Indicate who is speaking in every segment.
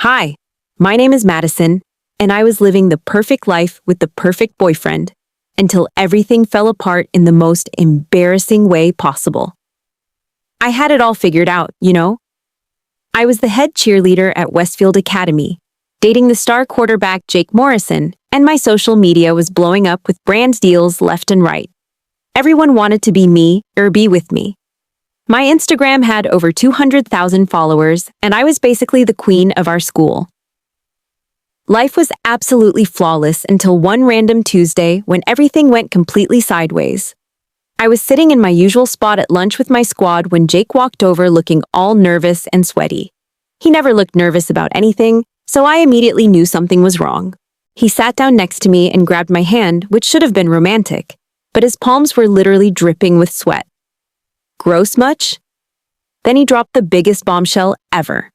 Speaker 1: Hi, my name is Madison, and I was living the perfect life with the perfect boyfriend until everything fell apart in the most embarrassing way possible. I had it all figured out, you know? I was the head cheerleader at Westfield Academy, dating the star quarterback Jake Morrison, and my social media was blowing up with brand deals left and right. Everyone wanted to be me or be with me. My Instagram had over 200,000 followers, and I was basically the queen of our school. Life was absolutely flawless until one random Tuesday when everything went completely sideways. I was sitting in my usual spot at lunch with my squad when Jake walked over looking all nervous and sweaty. He never looked nervous about anything, so I immediately knew something was wrong. He sat down next to me and grabbed my hand, which should have been romantic, but his palms were literally dripping with sweat. Gross much? Then he dropped the biggest bombshell ever.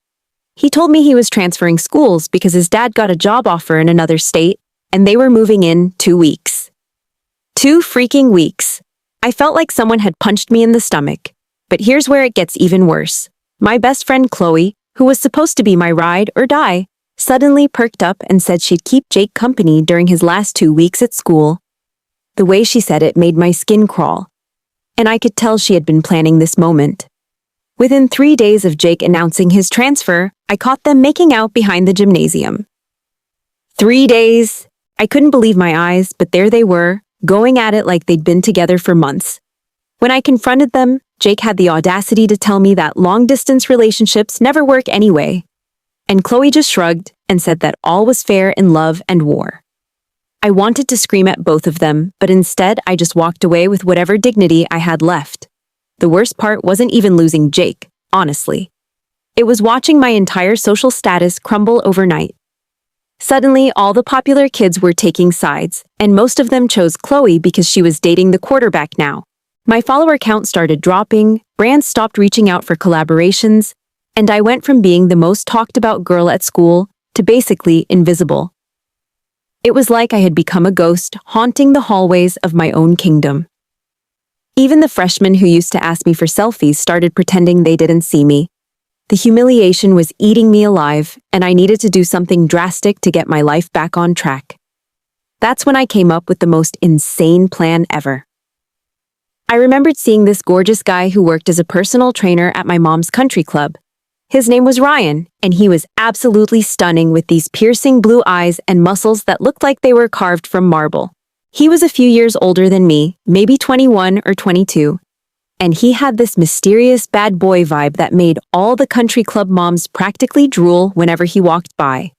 Speaker 1: He told me he was transferring schools because his dad got a job offer in another state, and they were moving in 2 weeks. 2 freaking weeks. I felt like someone had punched me in the stomach. But here's where it gets even worse. My best friend Chloe, who was supposed to be my ride or die, suddenly perked up and said she'd keep Jake company during his last 2 weeks at school. The way she said it made my skin crawl, and I could tell she had been planning this moment. Within 3 days of Jake announcing his transfer, I caught them making out behind the gymnasium. 3 days! I couldn't believe my eyes, but there they were, going at it like they'd been together for months. When I confronted them, Jake had the audacity to tell me that long-distance relationships never work anyway. And Chloe just shrugged and said that all was fair in love and war. I wanted to scream at both of them, but instead I just walked away with whatever dignity I had left. The worst part wasn't even losing Jake, honestly. It was watching my entire social status crumble overnight. Suddenly, all the popular kids were taking sides, and most of them chose Chloe because she was dating the quarterback now. My follower count started dropping, brands stopped reaching out for collaborations, and I went from being the most talked about girl at school to basically invisible. It was like I had become a ghost haunting the hallways of my own kingdom. Even the freshmen who used to ask me for selfies started pretending they didn't see me. The humiliation was eating me alive, and I needed to do something drastic to get my life back on track. That's when I came up with the most insane plan ever. I remembered seeing this gorgeous guy who worked as a personal trainer at my mom's country club. His name was Ryan, and he was absolutely stunning with these piercing blue eyes and muscles that looked like they were carved from marble. He was a few years older than me, maybe 21 or 22, and he had this mysterious bad boy vibe that made all the country club moms practically drool whenever he walked by.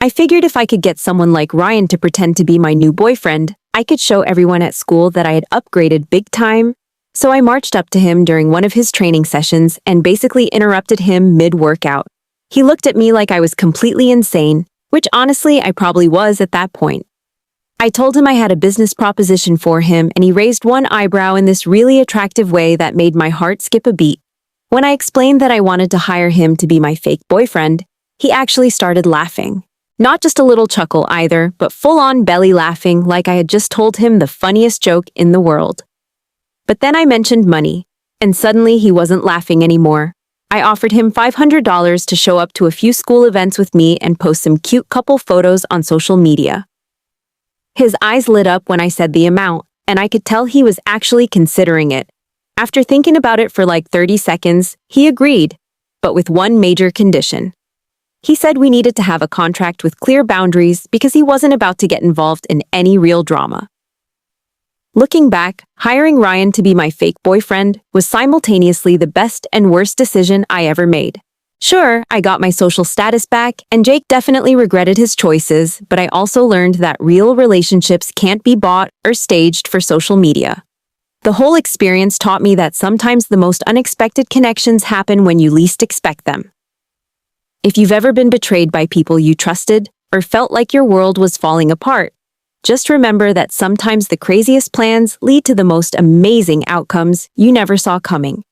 Speaker 1: I figured if I could get someone like Ryan to pretend to be my new boyfriend, I could show everyone at school that I had upgraded big time. So I marched up to him during one of his training sessions and basically interrupted him mid-workout. He looked at me like I was completely insane, which honestly I probably was at that point. I told him I had a business proposition for him, and he raised one eyebrow in this really attractive way that made my heart skip a beat. When I explained that I wanted to hire him to be my fake boyfriend, he actually started laughing. Not just a little chuckle either, but full-on belly laughing like I had just told him the funniest joke in the world. But then I mentioned money, and suddenly he wasn't laughing anymore. I offered him $500 to show up to a few school events with me and post some cute couple photos on social media. His eyes lit up when I said the amount, and I could tell he was actually considering it. After thinking about it for like 30 seconds, he agreed, but with one major condition. He said we needed to have a contract with clear boundaries because he wasn't about to get involved in any real drama. Looking back, hiring Ryan to be my fake boyfriend was simultaneously the best and worst decision I ever made. Sure, I got my social status back, and Jake definitely regretted his choices, but I also learned that real relationships can't be bought or staged for social media. The whole experience taught me that sometimes the most unexpected connections happen when you least expect them. If you've ever been betrayed by people you trusted or felt like your world was falling apart, just remember that sometimes the craziest plans lead to the most amazing outcomes you never saw coming.